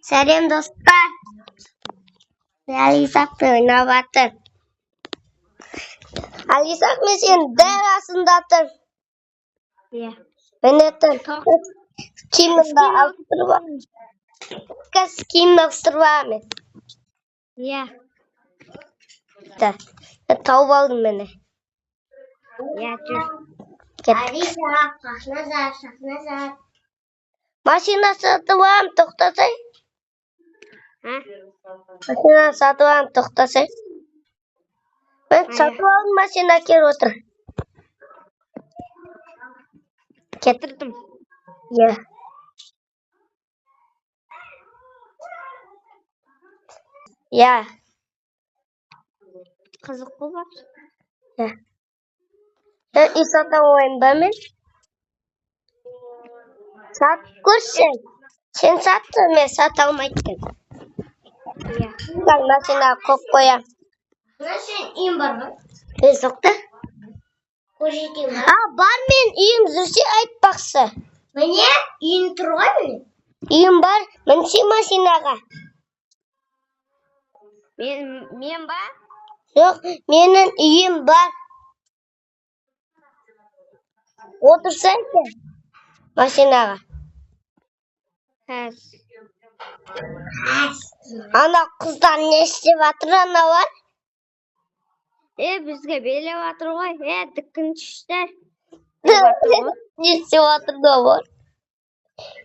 Сәлем достар. Алисақты ойнап жатыр. Алисақ мен сен дәл қасында тұр. Иә. Міне тұр. Киімімді ауыстырып ал. Киімімді ауыстырып аламын. Иә. Тауып алдым міне. Иә, жүр. Алиса, қақ-назар. Машина сатып аламын, тоқтасай. Машина сатып аламын, тоқтасай. Мен сатып алдым, машина келіп отыр. Кетірдім. Иә. Иә. Қызық болып. Иә. Үй сата ойын ба мен? Сат көрсен. Сен сатты, мен сата алмайтын. Иә. Машина қойып қоям. Сен үйің бар ма? Соқты? Көшеде ма? Бар мен үйім жүрсе айтпақсы. Міне, үйің тұрған міне. Үйім бар, мінсе машинаға. Мен ба? Жоқ, менің үйім бар. Отырсаң сен машинаға. Ана қыздар не істеп жатыр, ана бар? Бізге белеп жатыр ғой. Дүкіншіштер. Не істеп жатыр да бар?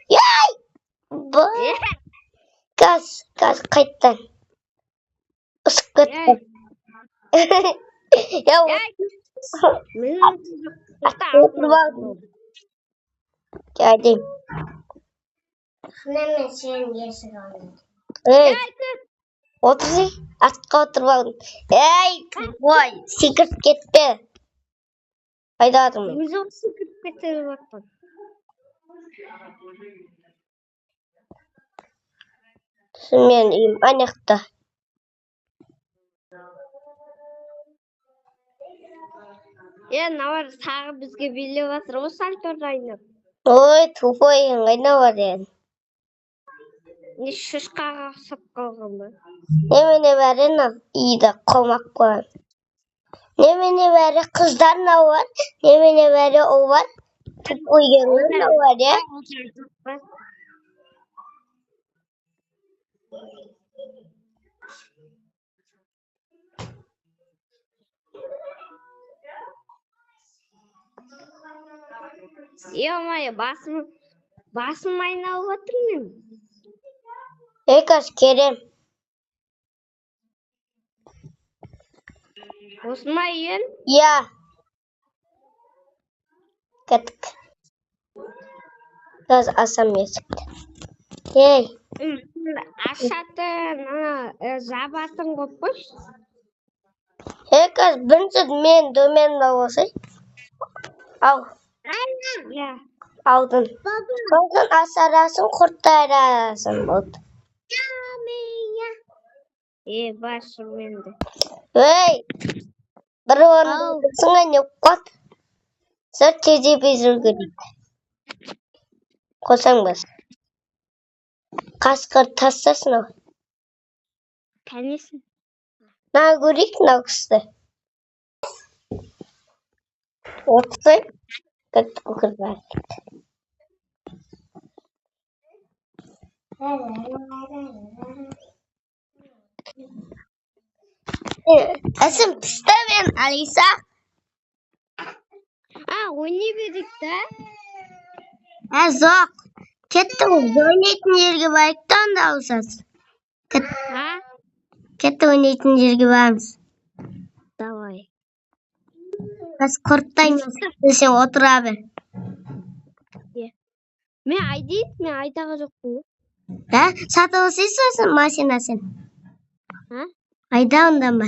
Яй! Газ қайттан. Ұсып кетті. Geldim. Hemen senin yesin oldu. Otur. Atқа отырып алдым. Ой, секіріп кетпе. Қайда жатырмын? Өзім секіріп кетіп жатырмын. Мен үйім анақта. Навар тағы бізге белеп жатыр. Осы сальторды айнап. Ой, тупойың қайда бар ең? Не шышқаға ұқсап қалған ба? Немене бәрі үйді қомақ қойған. Немене бәрі қыздар бар? Немене бәрі ол бар? Тупойың бар, е? Ей-май, басым айналып отыр мен. Қазір керем. Осы ма үйін? Иә. Кеттік. Қазір асам есікті. Ашатын, жабатын қойып қойшы. Қазір бірінші мен доменді болсай. Ал. Алдын. Соңғын асарасын, құрттарасын болды. Башы менді. Бір орында сыңа не қот. Сыр тезе безір көрейік. Қосаң бас. Қасқыр тассасын ау. Кәнесін? На көрейік, на күсті. Отырсай. Кәтті көкір бар. Әсім пісті мен, Алиса. Ойнай бердік та? Жоқ. Кетті ойнайтын жерге барайық та онда алысасыз. Кетті ойнайтын жерге барамыз. Давай. Біз құрттаймыз. Сен отыра бер. Мен айдаға жоқпын. Сатып алсайсың машинасын. Айда онда ма?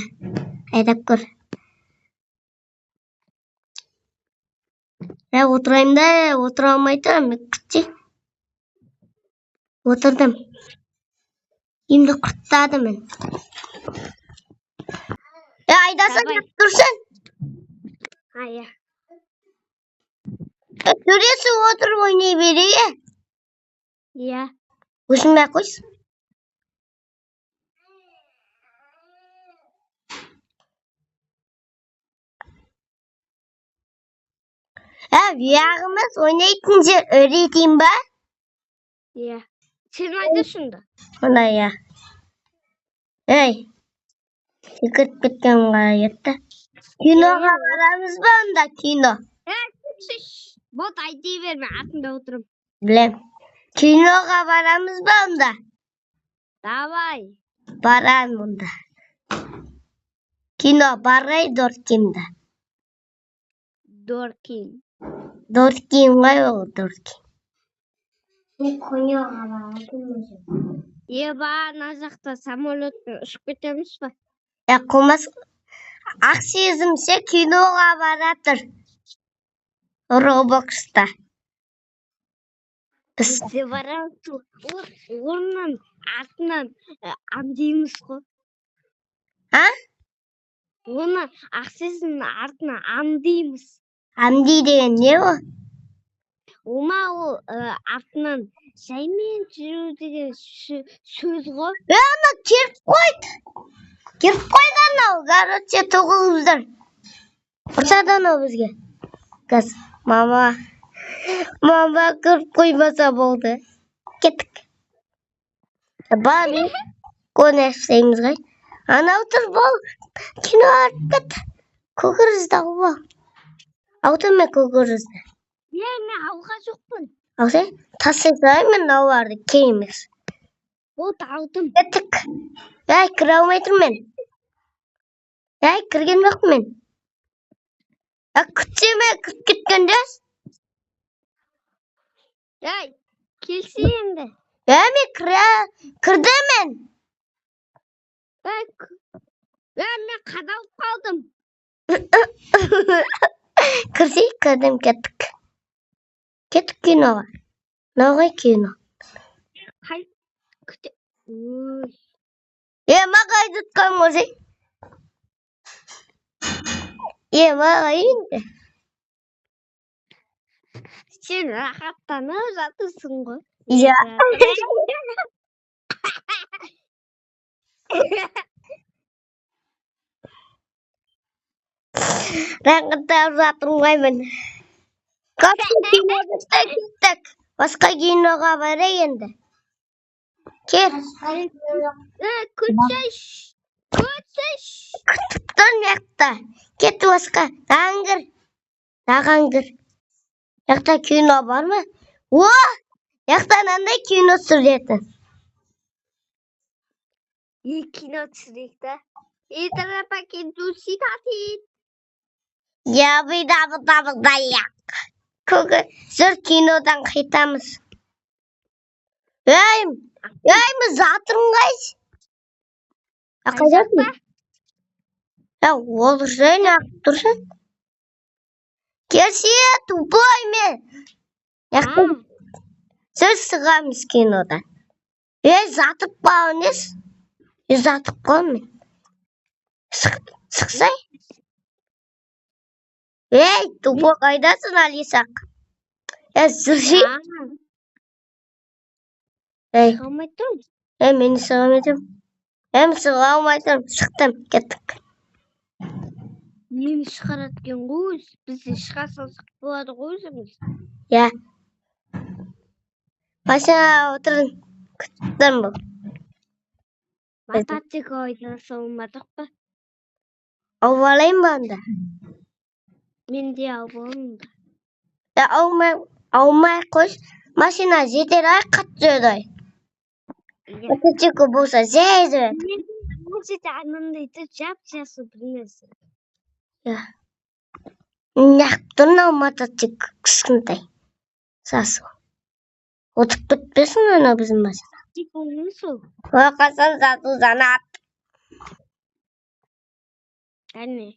Айдап көр. Отырайым да, отыра алмай тұрам. Күтте. Отырдым. Емді құрттады мен. Айдасың, тұрсын. Иә. Көресі отырып ойнай берейі? Иә. Өшінбей ақ қойсын. Бұяғымыз ойнайтын жер өретейін ба? Иә. Сен айтасың да. Онда, иә. Ей, секіріп кеткен ғана етті. Киноға барамыз ба онда, кино? Вот айти берме, артында отырым. Білем. Киноға барамыз ба онда? Давай. Барам онда. Кино барғай Доркинда. Доркин. Доркин ғой ол, Доркин. Мен коньоға баратын. Еба, ана жақта самолетпен ұшып кетеміз ба? Қылмас. Ақсезімше киноға баратыр. Роблокста. Бізде барамыз. Орнынан, артынан амдейміз ғой. А? Оны ақсезімнің артынан амдейміз. Амди деген не о? Ома ол артынан жаймен жүру деген сөз ғой. Ана керіп қойды. Керіп қойды анау. Короче, тоғылыздар. Ұрсады анау бізге. Қыз, мама кіріп қоймаса болды. Кеттік. Бәрі конешсейміз ғой. Анау тұр бол. Кино арып кетті. Көкірізді бол. Аутымен көкірізді. Мен ауға жоқпын. Аусай, тастай мен ауларды кейміз. Вот алдым. Кеттік. Кіре алмай тұр мен. Кірген жоқ мен. Күтсеме кіріп кеткендес. Келсе енді. Мен кірді мен. Мен қадалып қалдым. Кірсей, кірдім, кеттік. Кеттік киноға. Нағай кино. Мағай тұтқан мұзы. Мағай енді. Сен рахаттанып жатырсың ғой. Иә. Рахаттанып жатырмын ғой мен. Кеттік. Басқа киноға барай енді. Кет. Күтсеш. Күттіктің яқта. Кет басқа. Тағын кір. Яқта кино бар ма? Яқта нандай кино түсіретін. Кино түсірек та. Итара пакен дұси татит. Даяқ. Жүр кинодан қайтамыз. Біз жатырын қайсы? Қайдасың? Ол жайын ақып тұрсын. Келсе, тупой мен. Сөз сығамыз кинодан. Затып қалыныз. Затып қалын мен. Сықсай? Тупой қайдасың, Алисақ? Жүрші? Сығамайтым. Мені сығамайтым. Сығамайтым. Шықтым, кеттік. Мені шығараткен ғой, бізде шыға салсақ болады ғой өзіміз. Иә. Машина отырын. Күттім бұл. Мататчыға ойнаса olmadık ба? Алып ба онда? Мен де алып аламын да. Алмай қойш. Машина жетер ай қатты. Мататчыға болса жейді. Мен жерде анандайды жап-жасы білмесі. Нақтың мататчыға кішкентай. Сасы. Отып бітпесін ана біздің машина. Типа сол. Қасан сату занат. Әне.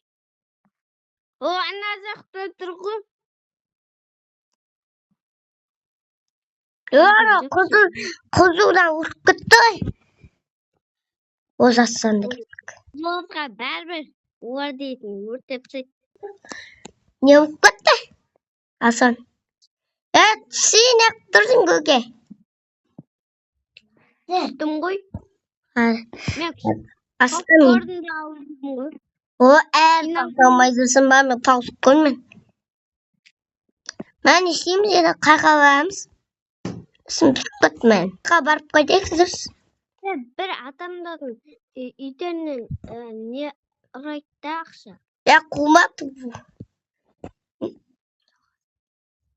Ана жақта тұр ғой. Құзудан ұшып кетті ғой. Озатсан да кеттік. Оларға бәрбір олар дейтін өртепсек. Не ұшып кетті? Асан. Сен ақ тұрсың көке. Düştüm ғой. Мен Астым. попкорнды алдым ғой. О, тауыстамайдысың ба? Мен тауысып көрмен. Мен істейміз еді, қайға барамыз? Ісім түсіп кетмен. Қайға барып қайтайықсыз? Bir адамдардың үйденен не ұрайды да ақша. Я қумапты.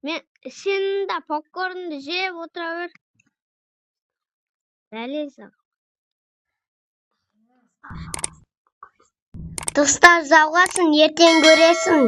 Мен сен де попкорнды жеп отыра бер. Бәлесі. Достар, жалғасын, ертең көресің.